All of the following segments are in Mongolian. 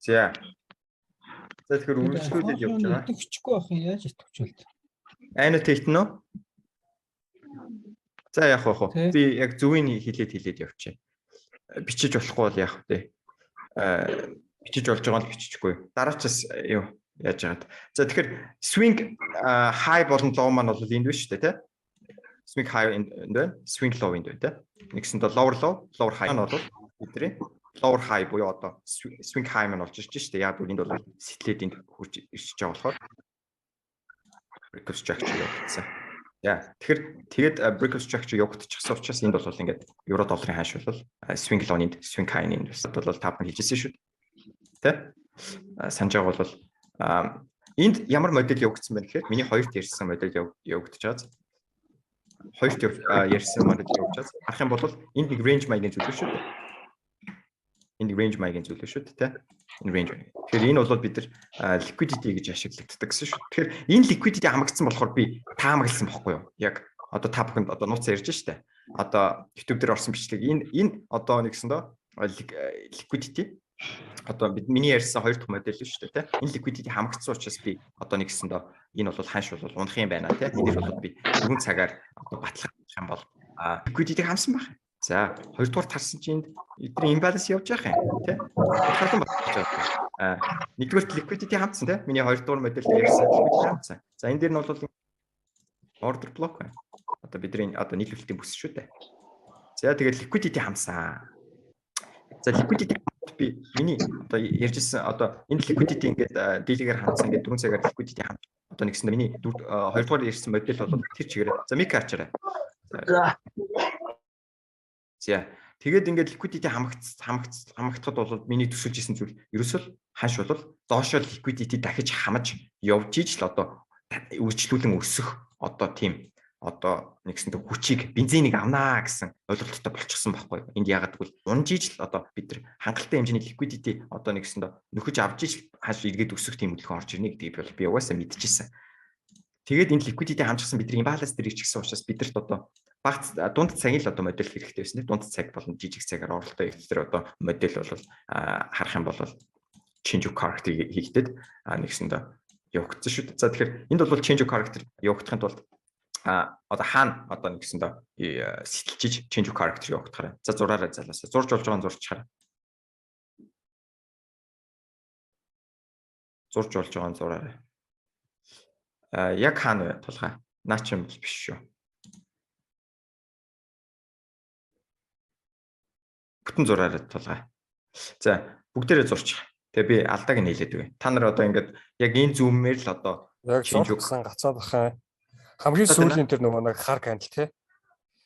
За. За тэгэхээр үргэлжлүүлээд явж байгаа. Итгэвчгүй байх юм яаж итгэвчүүлд? Annotate нь үү? За яах вэ? Би яг зөвийг хэлээд явчих. Бичиж болохгүй бол яах вэ? Бичиж болж байгаа нь бичихгүй. Дараачаас юу яаж яагаад. За тэгэхээр swing high болон low маань бол энд биш үү те? Swing high энд байна. Swing low энд байна те. Нэгсэнд lower low, lower high нь бол бидний lower high буюу одоо swing high маань болж ирж штэ. Яг үл энд бол сэтлээд энд хурж ирж байгаа болохоор break of structure явагдсан. Яа. Тэгээд break of structure явагдчихсан учраас энд бол ингээд евро долларын хааш бол swing low-ийн swing high-ийн энд бол та бүхэн хэлжсэн шүү. Тэ? Санаж байгаа бол энд ямар модель явагдсан бэ гэхээр миний хоёрт ярьсан модель явагдаж байгаа. Хоёрт ярьсан модель явагдаж байгаа. Харах юм бол энд нэг range mailing зүйл шүү. Энд range mailing зүйл шүү тэ. Энэ range. Тэгэхээр энэ бол бид нар liquidity гэж ашиглагддаг гэсэн шүү. Тэгэхээр энэ liquidity хамагдсан болохоор би таамагласан бохгүй юу? Яг одоо та бүхэнд одоо нууц ярьж штэ. Одоо YouTube дээр орсон бичлэг энэ одоо нэгсэн доо liquidity одоо миний ярьсан хоёр дахь модель шүү дээ тийм энэ liquidity хамагдсан учраас би одоо нэгсэн доо энэ бол ханш бол унах юм байна тийм энд бол би 4 цагаар одоо батлах юм бол liquidity хамсан байх. За хоёрдугаар тарсан чинь эдгээр imbalance явж байгаа юм тийм хатан батлаж байгаа. Нэгдүгээр liquidity хамтсан тийм миний хоёрдугаар модель ярьсан liquidity хамтсан. За энэ дээр нь бол order block байна. Одоо бидний одоо нийлүүлэлтийн бүс шүү дээ. За тэгээд liquidity хамсан. За liquidity би миний одоо ярьжсэн одоо энэ liquidity ингээд дийлгээр хандсан ингээд 4 цагаар liquidity ханд. Одоо нэгсэн миний 2 дугаар ярьсан модель бол тэр чигээр. За мика ачаарай. За тэгээд ингээд liquidity хамагдахад бол миний төсөлж исэн зүйл ерөөсөө ханш бол доошоо liquidity дахиж хамаж явж иж л одоо үргэлжлүүлэн өсөх одоо тийм одоо нэгсэнтэй хүчийг бензинийг авнаа гэсэн ойлголттой болчихсон байхгүй. Энд яагаад гэвэл унжиж л одоо бид нар хангалттай хэмжээний liquidity одоо нэгсэндээ нөхөж авч иж хааш эргээд өсөх тийм хөдөлгөөн орж ирнэ гэдгийг бол би угаасаа мэдчихсэн. Тэгээд энэ liquidity хамжчихсан бидний imbalance дээр ирчихсэн учраас бидэрт одоо багц дунд цагийн л одоо модель хэрэгтэй байсан. Дунд цаг болон жижиг цагаар оролтоо ихлээр одоо модель бол харах юм бол change of character хийгдээд нэгсэндээ явагдсан шүү дээ. За тэгэхээр энд бол change of character явагдахын тулд одоо хаана одоо нэгсэндээ сэтэлжиж change of character явагдахаар. За зураараа залаасаа. Зурж болж байгаа нь зурчихаарай. Зурж болж байгаа нь зураарай. Яг хаана вэ тулгаа? Наач юм биш шүү. Бүтэн зураараа тулгаа. За бүгдээрээ зурчих. Тэгээ би алдааг нь хэлээд өгье. Та нар одоо ингээд яг энэ зүүмээр л одоо яг зурсан гацаад бахаа. Хамгийн сүүлийн тэр нөгөө нэг хар кандл тий.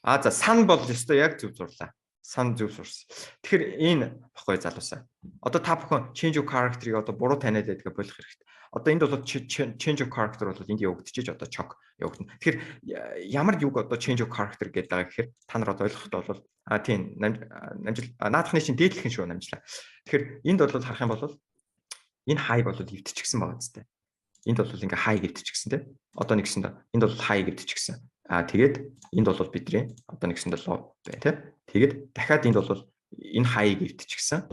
За сан бол ёстой яг зөв зурлаа. Сан зөв зурсан. Тэгэхээр энэ баггүй залуусаа. Одоо та бүхэн change of character-ыг одоо буруу таниад байдгаа болох хэрэгтэй. Одоо энд бол change of character бол энд явагдчихэж одоо чок явагдана. Тэгэхээр ямар юг одоо change of character гэдэг байгаа гэхээр та нар одоо ойлгоход бол тийм намжил наадахны чинь дээдлэх шүү намжлаа. Тэгэхээр энд бол харах юм бол энэ high бол эвдчихсэн байгаа зү. Энд бол ингээ high гэвдчихсэн тийм. Одоо нэгсэндээ энд бол high гэвдчихсэн. Тэгээд энд бол бидний одоо нэгсэндээ low бай тийм. Тэгээд дахиад энд бол энэ high гэвдчихсэн.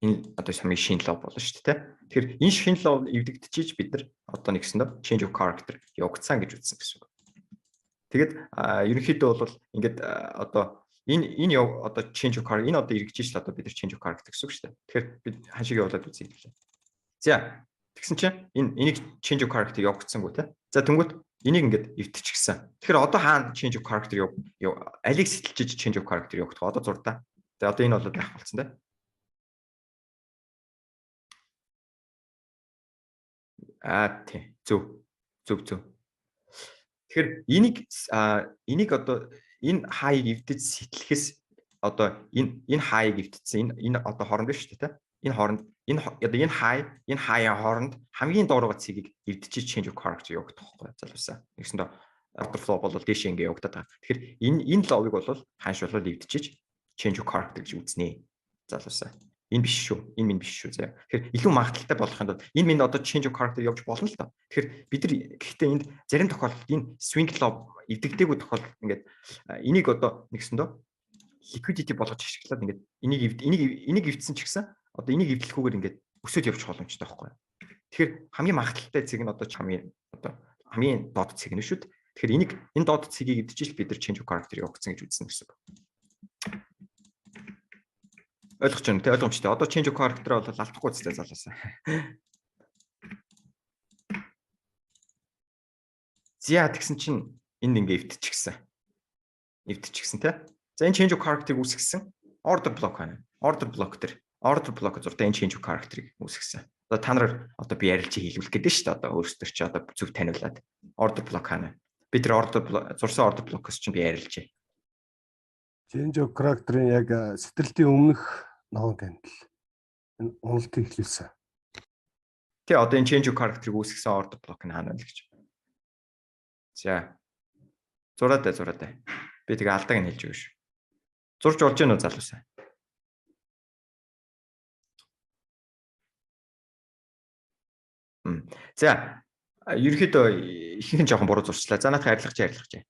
Энэ одоо хамгийн шинэ low болно шүү дээ. Тэгэхээр энэ шинэ low эвдэгдчихэж бид нар одоо нэгсэндээ change of character явагдсан гэж үзсэн гэсэн үг. Тэгээд ерөнхийдөө бол ингээд одоо энэ одоо change of character энэ одоо эргэжиж л одоо бид нар change of character гэсэн үг шүү дээ. Тэгэхээр бид хашиг явуулаад үзье гэлээ. За тэгсэн чинь энийг change of character явагдсангүй тий. За тэнгуут энийг ингээд эвтчихсэн. Тэгэхээр одоо хаана change of character алиг сэтэлжиж change of character явагдах одоо зурдаа. За одоо энэ бол байх болсон тий. Тий. Зөв. Тэгэхээр энийг одоо энэ хаяг эвдэж сэтэлхэс одоо энэ хаяг эвдсэн энэ одоо хооронд шүү дээ тий. Энэ хооронд энэ хаяа хооронд хамгийн доороо цэгийг эвдчихэж change of character явагдах байхгүй залуусаа. Нэгсэндээ order flow бол дээш ингэ явагдаад байгаа. Тэгэхээр энэ ловыг бол хааш болоод эвдчихэж change of character гэж үзнэ. Залуусаа. Энэ биш шүү. Энэ минь биш шүү заяа. Тэгэхээр илүү магадaltaй болох юм бол энэ минь одоо change of character явж болно л доо. Тэгэхээр бид нар гэхдээ энд зарим тохиолдолд энэ swing low эвдэгдээгүй тохиолдолд ингээд энийг одоо нэгсэндээ liquidity болгож ашиглаад ингээд энийг эвдсэн ч гэсэн одоо энийг эвдлэхгүйгээр ингээд өсөд явчих боломжтой байхгүй. Тэгэхээр хамгийн магадлалтай цэг нь одоо хамгийн доод цэг нь шүү дээ. Тэгэхээр энэ доод цэгийг эвдчихэл бид нар change of character явуулсан гэж үзсэн гэсэн. Ойлгож байна те, ойлгомжтой. Одоо change of character бол алдахгүй зүтэй залуусаа. За тэгсэн чинь энд ингээ эвдчихсэн. Эвдчихсэн те. За энэ change of character-ыг үүсгэсэн order block байна. Order block зуртай энэ change of character-ыг үүсгэсэн. Одоо та нар одоо би ярилцгийг хийлгүүлэх гэдэг шүү дээ. Одоо өөрсдөр чи одоо зөв таниулаад order block байна. Би тэр зурсан order block-оос чинь би ярилцъя. Change of character-ын яг сэтгэлдийн өмнөх ноон гандл. Энэ уналтыг эхлүүлсэн. Тэ одоо энэ change of character-ыг үүсгэсэн order block нь хаана вэ гэж. За. Зураатай. Би тэгээ алдааг нь хэлж өгнө шүү. Зурж болж гэнэ үү залуусаа? За, ерөөхдөө ихэнх нь жоохон буруу зурчлаа. За наадах арилгаж.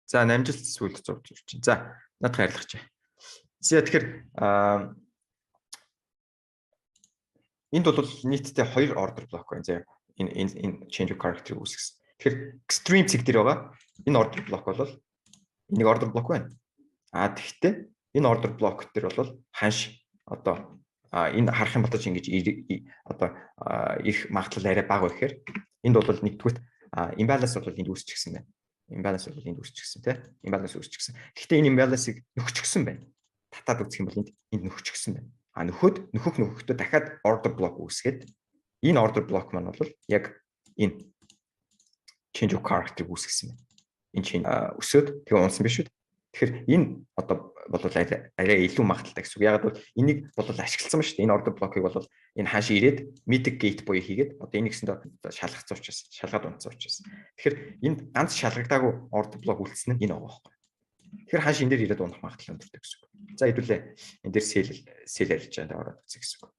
За, намжилт сүлд зурж байна. За, наадах арилгаж. За тэгэхээр энд бол нийтдээ 2 order block байна. За энэ change of character үүсгэсэн. Тэгэхээр extreme цэг дээр байгаа энэ order block бол энийг order block байна. Тэгэхдээ энэ order block дээр бол ханш одоо энэ харах юм бол ч ингэж одоо их магадлал арай бага байхээр энд бол нэгдүгээр imbalance бол энд үүсчихсэн байна. Imbalance бол энд үүсчихсэн тийм. Imbalance үүсчихсэн. Гэхдээ энэ imbalance-ыг нөхчихсөн байна. Татаад үзэх юм бол энд нөхчихсэн байна. Нөхөхдөө дахиад order block үүсгээд энэ order block маань бол яг энэ change of character үүсгэсэн байна. Энэ чинь өсөөд тэгээ унсан биш үү? Тэгэхээр энэ одоо бол арай илүү магадaltaй гэсэн үг. Ягаад бол энийг бол ашигласан ба шүү дээ. Энэ order block-ыг бол энэ хааш ирээд mitigate буюу хийгээд одоо энийг гэсэндээ шалгацсан учраас шалгаад унтсан учраас. Тэгэхээр энд ганц шалгагдаагүй order block үлдсэн нь энэ байгаа байхгүй. Тэгэхээр хааш энэ дээр ирээд унах магадлал өндөртэй гэсэн үг. За хэдүүлээ энэ дээр сэл ярьж байгаа ороод үзье гэсэн үг.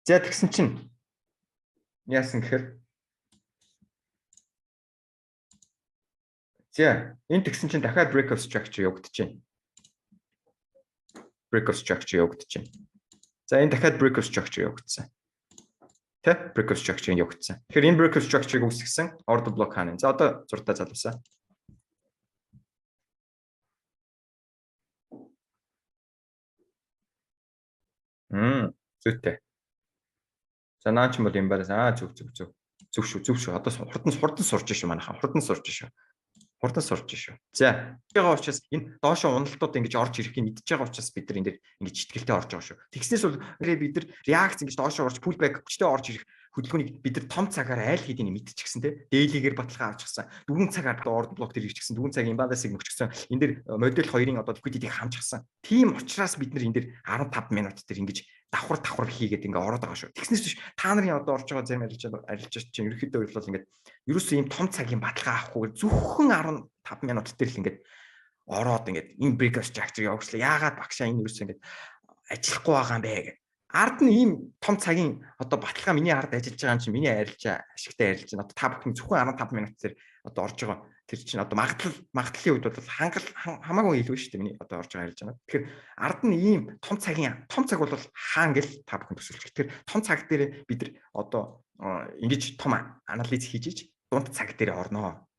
За тэгсэн чинь яасан гэхээр за энэ тэгсэн чинь дахиад break of structure явагдчихэв. За энэ дахиад break of structure явагдсан. Тэ break of structure явагдсан. Тэгэхээр энэ break of structure-ыг үүсгэсэн order block хаана. За одоо зурдаа залуусаа. Зүйтэй. За наач юм бол юм байна. Зөв шүү. Одоо хурдан сурж шүү манайхаа. Хурдан сурж шүү. За, байгаа учраас энэ доошо уналтууд ингэж орж ирэхийг мэдж байгаа учраас бид нар энэ дээр ингэж итгэлтэй орж байгаа шүү. Тэгснээс бол бид нар реакц ингэж доошо орж pullback хүчтэй орж ирэх хөдөлгөөнийг бид нар том цагаар айл хийдийг мэдчихсэн те. Daily-гээр баталгаа авчихсан. 4 цагаар order block дээр ирчихсэн. 4 цаг imbalance-ыг нөхчихсэн. Энэ дээр модель 2-ын одоо liquidity-г хамчихсан. Тийм учраас бид нар энэ дээр 15 минут дээр ингэж давхар хийгээд ингээ ороод байгаа шүү. Тэгснээс биш та нарын одоо орж байгаа зарим арилжаач чинь ерөөхдөө бол ингээд ерөөсөө ийм том цагийн баталгаа авахгүй зөвхөн 15 минут дээр л ингээд ороод ингээд энэ break of structure явуулсан. Яагаад багшаа энэ ерөөсөө ингээд ажиллахгүй байгаа юм бэ гэх. Ард нь ийм том цагийн одоо баталгаа миний ард ажиллаж байгаа юм чинь миний арилжаа ашигтай арилж байна. Одоо та бүхэн зөвхөн 15 минут дээр одоо орж байгаа. Тэр чинь одоо магадлалын үед бол хамаагүй илүү шүү дээ миний одоо орж байгаа арилж байна. Тэгэхээр ард нь ийм том цаг бол хаан гэл та бүхэн төсөлж. Тэгэхээр том цаг дээр бид нар одоо ингэж том анализ хийж дунд цаг дээр орноо.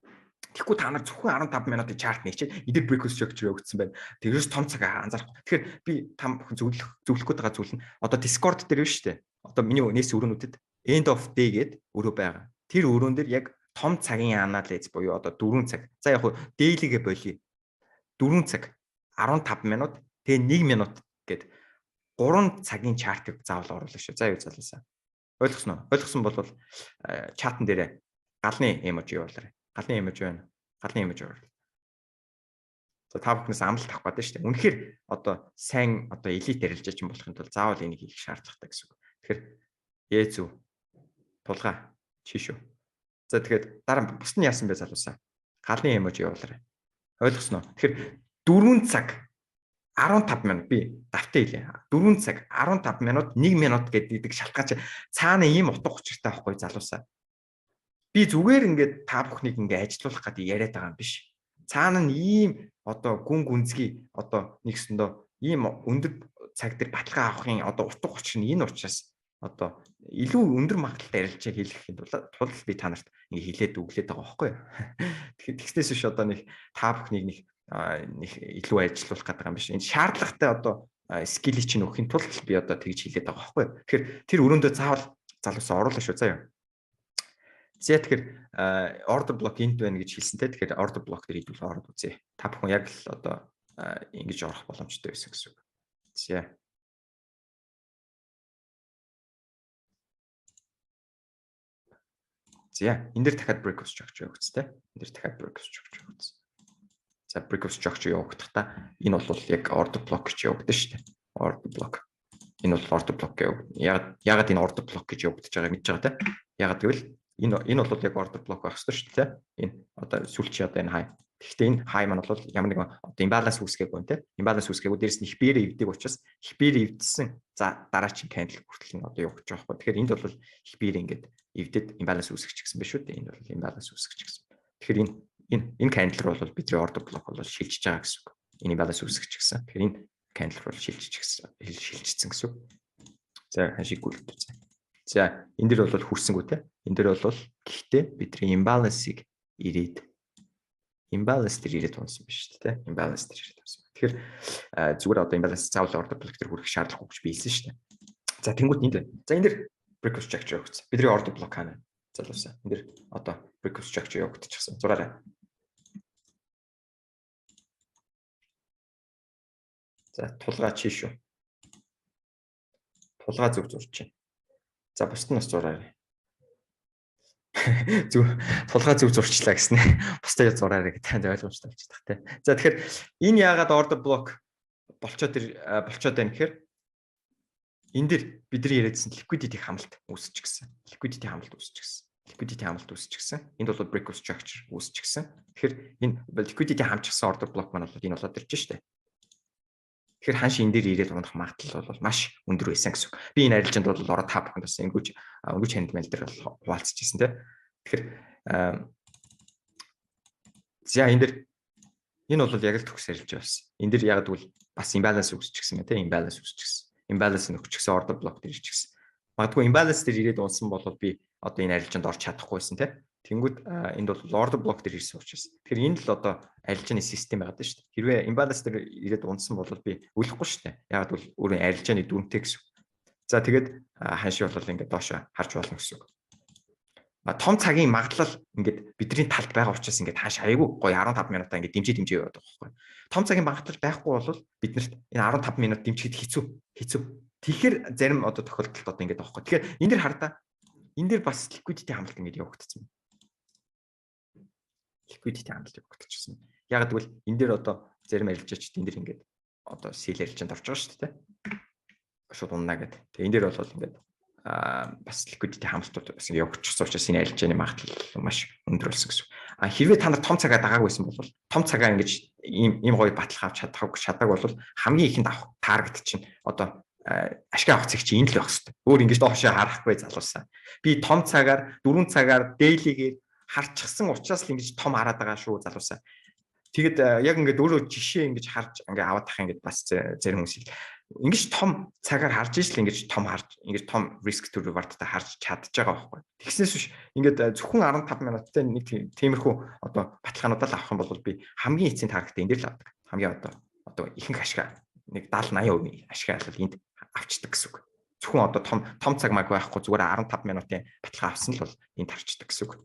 Тэгэхгүй та нар зөвхөн 15 минутын чарт нээчээд эдгээр break of structure өгсөн байна. Тэрээс том цаг анзаарахгүй. Тэгэхээр би та бүхэн зөвлөх гээд байгаа зүйл нь одоо Discord дээр биш шүү дээ. Одоо миний нээс өрөөнүүдэд end of day гэдэг өрөө байгаа. Тэр өрөөн дээр яг том цагийн анализ буюу одоо 4 цаг. За яг хуу daily-гээ болиё. 4 цаг 15 минут тэгээ 1 минут гэд 3 цагийн чартыг заавал оруулах шүү. За юу залуусаа. Ойлгосноо? Ойлгосон бол чатан дээр галны эможи явуулаарай. Галны эможи байна. Галны эможи явуул. За та бүхнээс амлалт авах гэдэг шүү дээ. Үнэхээр одоо сайн одоо элит арилжаач юм болохын тулд заавал энийг хийх шаардлагатай гэсэн үг. Тэгэхээр зү тулгаа чишүү. За тэгэхээр дараа бусд нь яасан бэ залуусаа. Галны эможи явуулаарай. Ойлгосноо? Тэгэхээр 4 цаг 15 минут би давтаа хэлээ. 4 цаг 15 минут 1 минут гэдэг шалтгаан чи цаана ийм утга учиртай байхгүй залуусаа. би зүгээр ингээд та бүхнийг ингээд ажилуулах гэдэг яриад байгаа юм биш. Цаана нь ийм одоо гүн гүнзгий одоо нэгсэндөө ийм өндөр цаг дээр баталгаа авахын одоо утга учир нь энэ учраас одоо илүү өндөр магадлалтай ярилцааг хэлэхэд тул би та нарт ингээ хэлээд өглөөд байгаа байхгүй юу. Тэгэхээр тэгснээс биш одоо нэг та бүхнийг нэг илүү ажилуулах гэдэг юм биш. Энэ шаардлагатай одоо скилийг чинь өгөхийн тулд би одоо тэгж хэлээд байгаа байхгүй юу. Тэгэхээр тэр өрөөндөө заавал залуусаа оруулаа шүү заяа. За тэгэхээр order block энд байна гэж хэлсэнтэй. Тэгэхээр order block дээр хэлбэл ороод үзье. Та бүхэн яг л одоо ингэж орох боломжтой байсан гэсэн үг. За. За, энэ дээр дахиад break of structure өгцтэй. Энэ дээр дахиад break of structure өгц. За, break of structure явуухдаа энэ бол яг order block гэж явагдаж шүү дээ. Order block. Энэ бол order block гэдэг. Ягаад энэ order block гэж явагдаж байгааг мэдж байгаа те. Ягаад гэвэл энэ бол яг order block байх ёстой шүү дээ. Энэ одоо сүлчи одоо энэ high. Гэхдээ энэ high маань бол ямар нэгэн одоо imbalance үүсгээгүй те. Imbalance үүсгээгүй дээрэс нь их биеэр эвдэг учраас их биеэр эвдсэн. За дараагийн candle хүртэл нь одоо явах гэж байгаа байхгүй. Тэгэхээр энд бол их биеэр ингээд эвдэд imbalance үүсгэж гисэн биш үү? Энэ бол imbalance үүсгэж гисэн. Тэгэхээр энэ candle бол бидний order block бол шилжиж байгаа гэсэн үг. Энэ imbalance үүсгэж гисэн. Тэгэхээр энэ candle бол шилжижсэн гэсэн үг. За хашиг гүйлтээ. За энэ дэр бол хүрсэнгүү те. Энэ дэр бол гэхдээ бидний imbalance-ыг imbalance дээр ирээд унсан биш үү те. Imbalance дээр ирээд унсан. Тэгэхээр зүгээр одоо imbalance заавал order block дээр хүрэх шаардлагагүй гэж биелсэн шүү дээ. За тэнгуут энд байна. За энэ дэр break of structure өгсөн. Бидний order block хаана залуусаа. Энэ дэр одоо break of structure явагдчихсан. Зураарай. За тулгаа чи шүү. Тулгаа зөв зурч чинь. За бусд нь бас зураарай. Зөв тулгаа зөв зурчлаа гэсэн. Бусдаа зураарай гэдэг ойлгомжтой болчихдаг те. За тэгэхээр энэ яагаад order block болчоод байна гэхээр энэ дэр бидний яриадсан liquidity хамлт үүсэж гисэн. Liquidity хамлт үүсэж гисэн. Энд бол break of structure үүсэж гисэн. Тэгэхээр энэ liquidity хамчихсан order block маань бол энэ болоод ирж штэ. Тэгэхээр ханш энэ дээр ирээд унах магадлал бол маш өндөр байсан гэсэн үг. Би энэ арилжаанд бол ороод та бүхэнд бас өнгөж хандмал дээр хуваалцаж ирсэн те. Тэгэхээр за энэ дээр энэ бол яг л төгс арилжаа болсон. Энэ дээр яг гэвэл бас imbalance үүсчихсэн те. Imbalance үүсчихсэн. Imbalance нөхчихсэн order block дээр ирчихсэн. Магадгүй imbalance дээр ирээд унсан бол би одоо энэ арилжаанд орч чадахгүйсэн те. Тэнгүүд энд бол order block дээр ирсэн учраас. Тэгэхээр энэ л одоо арилжааны систем байгаад байна шүү дээ. Хэрвээ imbalance дээр ирээд унсан бол би өлөхгүй шүү дээ. Ягаад бол өөрөө арилжааны дүнтэй гэсэн. За тэгээд ханши бол ингээд доошо харж болно гэсэн үг. Том цагийн магадлал ингээд бидний талд байгаа учраас ингээд хааш аягүй гоё 15 минутаа ингээд дэмжиж яваад байгаа байхгүй. Том цагийн магадлал байхгүй бол биднэрт энэ 15 минут дэмжихэд хэцүү. Тэгэхээр зарим одоо тохиолдолд одоо ингээд байгаа байхгүй. Тэгэхээр энэ дэр хардаа энэ дэр бас liquidity хамлт ингээд явагдсан. Liquidity хамлт явагдчихсан. Яг гэвэл энэ дэр одоо зарим арилжаач энэ дэр ингээд одоо сэл арилжаанд орж байгаа шүү дээ. Шууд унаа гэдэг. Тэгээ энэ дэр бол ингээд бас liquidity хамлтууд бас явагдчихсан учраас энэ арилжааны магадлал маш өндөр болсон гэсэн. Хэрвээ та нар том цагаа дагаагүйсэн бол том цагаа ингэж ийм гоё баталгаа авч чаддаг бол хамгийн ихэнд авах таргет чинь одоо ашиг авах цаг чинь энэ л байх хэрэгтэй. Өөр ингэж доошоо харахгүй залуусаа. Би том цагаар 4 цагаар daily-гээр харчихсан учраас л ингэж том хараад байгаа шүү залуусаа. Тэгэд яг ингээд өөрөө жишээ ингэж харж ингээд аваад тах ингээд бас зарим хүмүүс ингэж том цагаар харж ижил ингэж том risk to rewardтай харж чадж байгаа байхгүй. Тэгснээс биш ингээд зөвхөн 15 минуттай нэг тиймэрхүү одоо баталгаануудаа авах юм бол би хамгийн эцсийн таргетаа энэ дээр л авдаг. Хамгийн одоо ихэнх ашиг нэг 70-80% ашиг алал энд авчдаг гэсэн үг. Зөвхөн одоо том цаг маг байхгүй зүгээр 15 минутын баталгаа авсан л бол энд харчдаг гэсэн үг.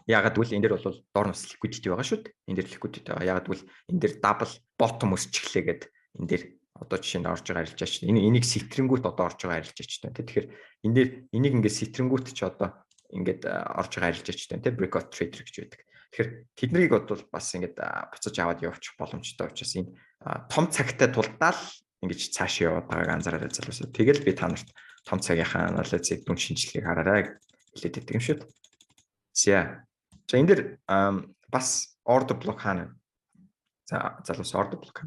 Ягаад гэвэл энэ дээр бол доор нь liquidity байгаа шүү дээ. Энэ дээр liquidity байгаа. Ягаад гэвэл энэ дээр double bottom өсчихлээ гэд энэ дээр одоо жишээ нь орж байгаа арилжаач. Энийг сэтрэнгүүт одоо орж байгаа арилжаач байна. Тэгэхээр энэ дээр энийг ингээд сэтрэнгүүт ч одоо ингээд орж байгаа арилжаач байна. Тэ breakout trader гэж байдаг. Тэгэхээр тэднийг бол бас ингээд буцаж аваад явуучих боломжтой учраас энэ том цагтай тулдаа л ингэж цааш яваад байгааг анзаараад залуусаа. Тэгэл би та нарт том цагийнхаа анализыг дүн шинжилгээг хараарай хэлээд байдаг юм шүү дээ. За энэ дэр бас order block хаана. За залуус order block.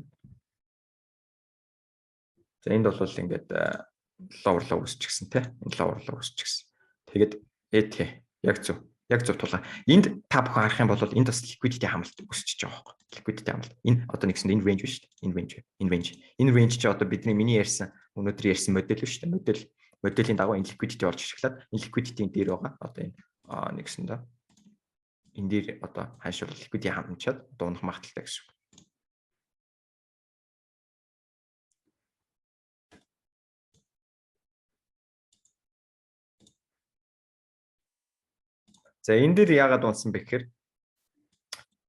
За энд бол ингээд lower low өсчихсэн тий. Энэ lower low өсчихсэн. Тэгээд ET Яг зөв. Яг зөв тулгаа. Энд та бүхэн харах юм бол энд бас liquidity хамлалт өсчихөж байгаа байхгүй. Liquidity хамлалт. Энэ одоо нэгсэнд энэ range биш үү? Энэ range чи одоо миний ярьсан өнөөдөр ярьсан модель биш үү? Моделийн дагуу энэ liquidity болж ашиглаад энэ liquidity-ийн дээр байгаа. Одоо энэ нэгсэнд энэ дээр одоо хаашаа liquidity хамчаад одоо унах магадaltaй гэсэн үг. За энэ дээр яагаад унсан бэ гэхээр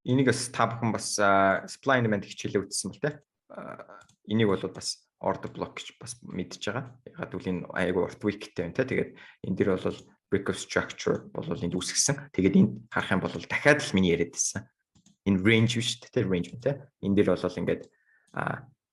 энийг бас та бүхэн бас supply and demand хичээлээ үзсэн бол тэ. Энийг бол бас order block гэж бас мэдж байгаа. Ягаад гэвэл энэ айгүй урт weekтэй байна тэ. Тэгээд энэ дээр бол break of structure бол энд үүсгэсэн. Тэгээд энд харах юм бол дахиад л миний яриад байсан. Энэ range биш тэ range тэ. Энэ дээр бол ингээд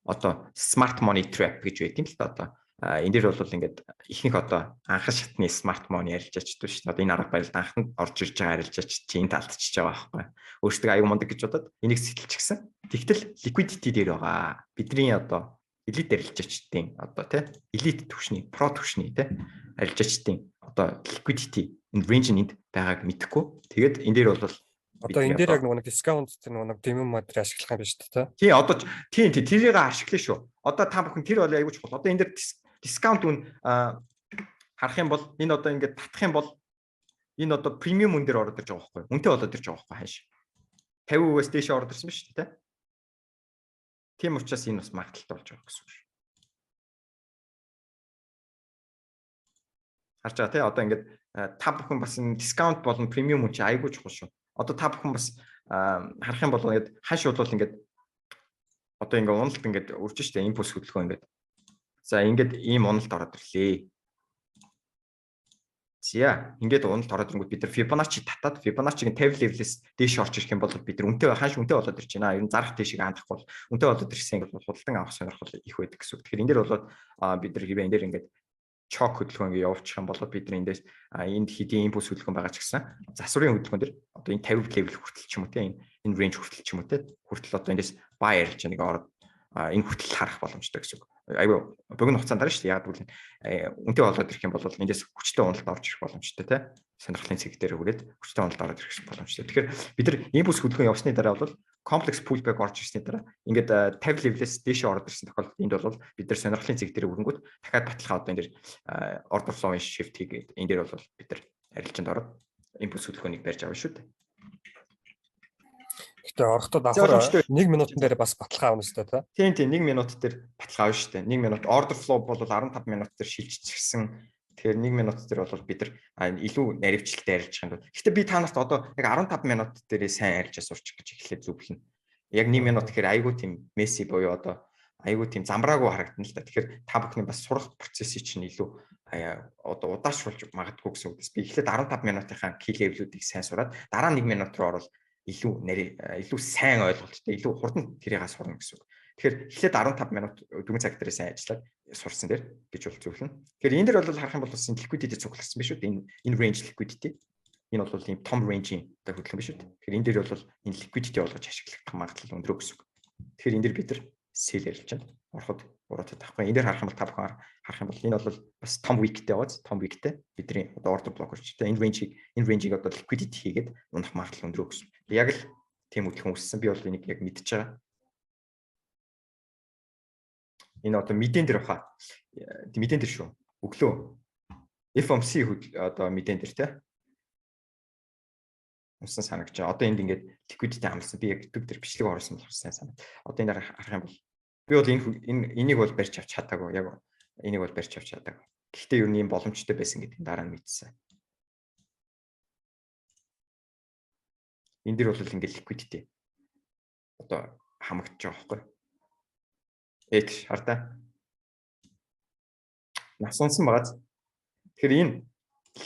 одоо smart money trap гэж байт юм л та одоо. Энэ дээр бол ингээд ихэнх одоо анхан шатны смарт мон ярилж ачдаг шүү дээ. Одоо энэ арга барилд анханд орж ирж байгаа ярилж ач чинь талдчихж байгаа байхгүй. Өөртөө аюу мундаг гэж бодоод энийг сэтэлчихсэн. Тэгтэл liquidity дээр байгаа. Бидний одоо элит ярилж ачдیں۔ Одоо тий элит түвшний, про түвшний тий ярилж ачдیں۔ Одоо liquidity энэ range энд байгааг мэдэхгүй. Тэгээд энэ дээр бол одоо энэ дээр яг нэг дискаунт нэг дэмэн мадрын ашиглах юм байна шүү дээ. Тий одоо тий тэрийг ашиглана шүү. Одоо та бүхэн тэр бол аягүй чухал. Одоо энэ дээр дискаунт үн харах юм бол энэ одоо ингээд татах юм бол энэ одоо премиум үн дээр ороод ирж байгаа байхгүй. Үнэтэй болоод ирж байгаа байхгүй хааш. 50%-аас дээш ороод ирсэн ба шүү дээ. Тийм учраас энэ бас магадaltaй болж байгаа гэсэн үг шүү. Харж байгаа тий одоо ингээд та бүхэн бас энэ дискаунт болон премиум үн чи аягүй чухал шүү. Одоо та бүхэн бас харах юм бол ингээд хааш бол ингээд одоо ингээд уналт ингээд үрж штэ импульс хөдөлгөөн ингээд за ингээд ийм уналт ороод ирлээ. За ингээд уналт ороод ирэнгүүт бид нар Fibonacci татаад Fibonacci-гийн 50 level-ээс дээш орж ирэх юм бол бид нар үнэтэй хааш үнэтэй болоод ирж байна. Ер нь зарах дэшиг хандахгүй бол үнэтэй болоод ирсэн ингээд худалдан авах сонирхол их байдаг гэсэн үг. Тэгэхээр энэ дээр болоод бид нар хэвээ энэ дээр ингээд чок хөдөлгөөн ингэ явуучих юм бол бид нар эндээс энд хэдийн импульс хөдөлгөөн байгаа ч гэсэн засварын хөдөлгөөн дэр одоо энэ 50 level хүртэл ч юм уу те энэ range хүртэл ч юм уу те хүртэл одоо эндээс buy ярьж нэг ороод энэ хүртэл харах боломжтой гэсэн үг. Айгүй богино хугацаанд дараа шүү дээ. Яг үл үнэтэй болоод ирэх юм бол эндээс хүчтэй уналт орж ирэх боломжтой те сонирхлын цэг дээр хүрээд хүчтэй уналт ороод ирэх боломжтой. Тэгэхээр бид нар импульс хөдөлгөөн явсны дараа бол комплекс pullback орж ирсний дараа ингээд 50 level-ээс дээшээ ороод ирсэн тохиолдолд энд бол бид нар сонирхлын цэг дээр өрөнгөт дахиад баталгаа одоо энэ дээр order flow shift хийгээд энэ дээр бол бид нар арилжаанд ороод импульс хөдөлгөөнийг барьж авна шүү дээ. Гэтэ орохдоо давхар 1 минутын дээр бас баталгаа авна шүү дээ. Тийм 1 минут дээр баталгаа авна шүү дээ. 1 минут order flow бол 15 минут дээр шилжчихсэн. Тэгэхээр 1 минут дээр бол бид нар илүү наривчлалтай арилжах юм бол. Гэтэ би та нарт одоо яг 15 минут дээрээ сайн арилжаа сурчих гэж эхлээд зөвлөнө. Яг 1 минут гэхээр айгүй тийм месси буюу одоо айгүй тийм замбраагүй харагдана л да. Тэгэхээр та бүхний бас сурах процессыг чинь илүү одоо удаашруулж магадгүй гэсэн үгээс би эхлээд 15 минутынхаа key level-үүдийг сайн сураад дараа 1 минут руу орвол илүү сайн ойлголттой илүү хурдан тэрийг сурна гэсэн үг. Тэгэхээр эхлээд 15 минут дөрвөн цаг дээр сайн ажиллаад сурсан дээр гэж бол зөвлөнө. Тэгэхээр энэ дээр бол харах юм бол бас liquidity цугларсан биш үү? Энэ range liquidity. Энэ бол ийм том range-ийн хөдөлгөөн биш үү? Тэгэхээр энэ дээр бол энэ liquidity болгож ашиглах магадлал өндөр гэсэн үг. Тэгэхээр энэ дээр бид нар sell ярилж байна. Ороход уруудад авахгүй. Энэ дээр харах юм бол та бүхэн харах юм бол энэ бол бас том weekтэй байгааз том weekтэй бидний одоо order block орчтой. Энэ range-ийг одоо liquidity хийгээд унах магадлал өндөр гэсэн. Яг л тийм хөдөлгөөн үүссэн. Би бол энийг яг мэдчихэж байгаа. Энэ одоо мэдэн дээр баха. Мэдэн дээр шүү. Өглөө. FOMC одоо мэдэн дээр те. Унсан санагч. Одоо энд ингээд liquidity хамлсан. Би яг төв дээр бичлэг оруулсан болохоор сайн санаа. Одоо энэ харах юм бол би бол энийг бол барьж авч чадаагүй. Яг энийг бол барьж авч чадаагүй. Гэхдээ ер нь ийм боломжтой байсан гэдгийг дараа нь мэдсэн. Энэ дэр бол ингээд liquidity одоо хамагдж байгаа байхгүй. Эч хартаа. Нас унсан багаз. Тэгэхээр энэ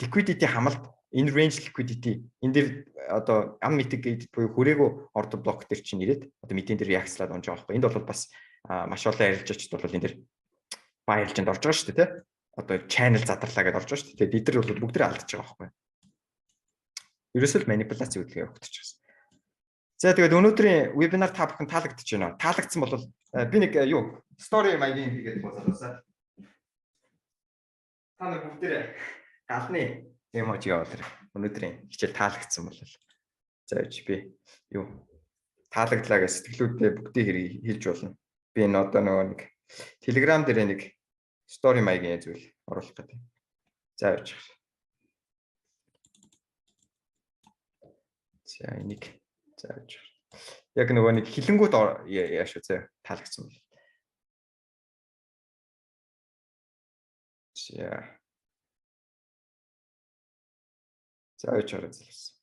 liquidity хамалт, энэ range liquidity энэ дэр одоо unmitigated буюу хүрээгүй order block дээр чинь ирээд одоо мэдэн дээр реакцлаад унж байгаа байхгүй. Энд бол бас маш олон арилжаачд бол энэ дэр buy арилжаанд орж байгаа шүү дээ, тэ? Одоо channel задарлаа гэдээ орж байгаа шүү дээ. Тэгээд эдгээр бол бүгдээ алдчихж байгаа байхгүй. Ерөөсөө манипуляц үйлдэл явагдаж байгаа. За тэгээд өнөөдрийн вебинар та бүхэн таалагдж байна. Таалагдсан бол би нэг story маягийн хийгээд босоолаа. Та нар бүгдээ галны эможи явуулъя. өнөөдрийн хичээл таалагдсан бол за би юу таалагдлаа гэж сэтгэлүүдээ бүгдийг хэлж болно. Би энэ одоо нөгөө нэг Telegram дээр нэг story маягийн зүйл оруулах гэдэг. За явж байгаа. За энийг за явж байгаа. Яг нөгөө нэг хилэнгүүд яаш үү зэ таалагдсан бол. За явж байгаа зүйлс.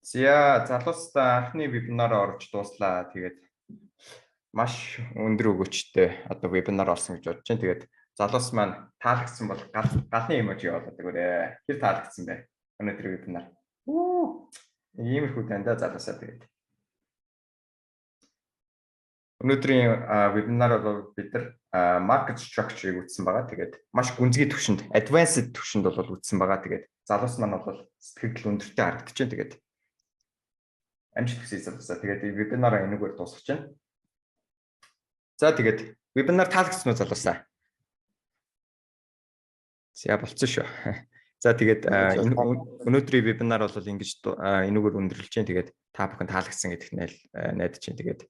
За залуустай анхны вебинараа орж дууслаа. Тэгээд маш өндөр өгөөчтэй одоо вебинар орсон гэж бодож байна. Тэгээд залуус маань таалагдсан бол галны эможи явуулдаг үрээ. Хэр таалагдсан бэ? Өнөөдөр вебинар. Иймэрхүү танда залуусаа тэгээд. Өнөөдрийн вебинар бол бид нар market structure-ыг үзсэн байгаа. Тэгээд маш гүнзгий түвшинд, advanced түвшинд бол үзсэн байгаа. Тэгээд залуус маань бол сэтгэл өндөртэй харагдаж байна. Тэгээд амжилт хүсье залуусаа. Тэгээд вебинараа энэгээр дуусгаж байна. За тэгээд вебинар таалагдсан уу залуусаа? За болцсон шүү. За тэгээд өнөөдрийн вебинар бол ингэж энэгээр өндөрлөж байна. Тэгээд та бүхэн таалагдсан гэдэгт найдаж байна. Тэгээд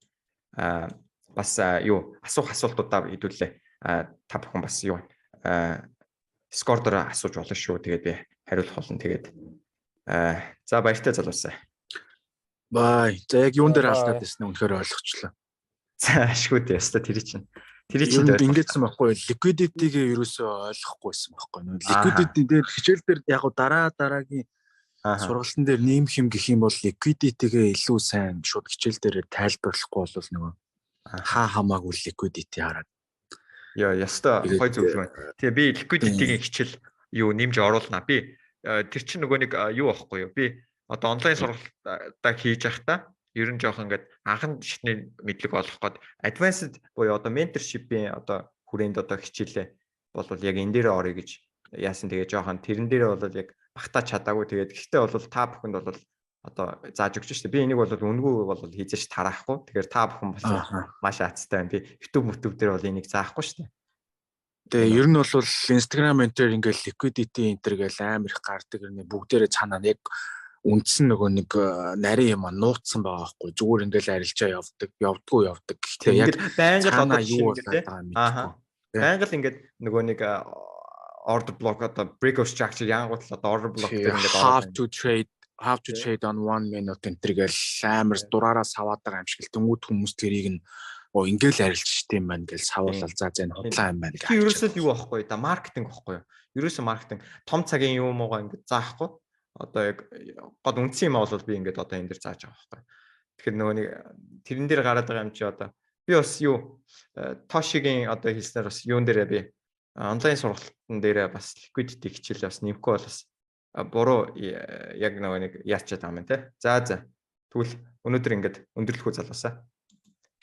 бас юу асуултуудаа хэдүүлээ. Та бүхэн бас юу скор дээр асууж болно шүү. Тэгээд би хариулах болно. Тэгээд за баяртай залуусаа. Бай. За яг юун дээр алдаад байсан нь үнэхээр ойлгочлаа. За ашгүй дээ. Яста тэр чинь ингэсэн байхгүй. Liquidity-гээ ерөөсөө ойлгохгүйсэн байхгүй. Liquidity дээр хичээл дээр яг дараагийн сургалтын дээр нэмэх юм гэх юм бол liquidity-гээ илүү сайн шууд хичээл дээр тайлбарлахгүй бол нөгөө хамаагүй liquidity хараад. Яа, яста гой зөвлөгөө. Тэгээ би liquidity-гийн хичээл юу нэмж оруулна. Би тэр чинь нөгөө нэг юу аахгүй юу? Би одоо онлайн сургалтаа хийж байхдаа ер нь жоох ингээд анхан шатны мэдлэг олох гээд advanced буюу одоо mentorship-ийн одоо хүрээнд одоо хичээлээ бол яг энэ дээр орё гэж яасан. Тэгээ жоохон тэрэн дээр бол яг багтаа чадаагүй. Тэгээд гэхдээ бол та бүхэнд бол одоо зааж өгч штэ. Би энийг бол үнгүй бол хийжээч тараахгүй. Тэгэхээр та бүхэн бол маш аацтай байна. Би YouTube дээр бол энийг заахгүй штэ. Тэгээ ер нь бол Instagram mentor ингээд liquidity enter гэл амар их гардаг юм бүгдээрээ цаанаа яг үндсэн нөгөө нэг нарийн юм нууцсан байгаа байхгүй зүгээр ингээл арилжаа явдаг гэхдээ яг байнга одоо юу болоод байнга л ингээд нөгөө нэг order block одоо breakout structure яангуут л одоо order block дээр ингээд how to trade on 1 minute enter гэл амар дураараа саваад байгаа юм шиг л тэнгууд хүмүүс тэрийг нь ингээл арилж штеп юм байна гэл савуулал за зэн худлаа юм байна гэх. Ерөөсөө юу байхгүй да маркетинг байхгүй юу? Ерөөсөө маркетинг том цагийн юм уугаа ингээд заахгүй. Одоо яг гол үндсэн юм бол би ингээд одоо энэ дэр зааж байгаа байхгүй. Тэгэхээр нөгөө нэг тэрэн дээр гараад байгаа юм чи одоо би бас юу Тошигийн одоо хэлснээр бас юун дээрээ би онлайн сургалтын дээрээ бас liquidity хичээл бас нэмэхгүй бол бас буруу яг нөгөө нэг яачаад байгаа юм те. За тэгвэл өнөөдөр ингээд өндөрлөхөө залуусаа.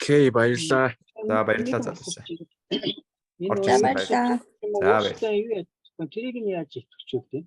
Окей баярлалаа. За баярлалаа залуусаа. Баярлалаа. За баярлалаа. Тэрийг нь яаж итгэж өгдөө?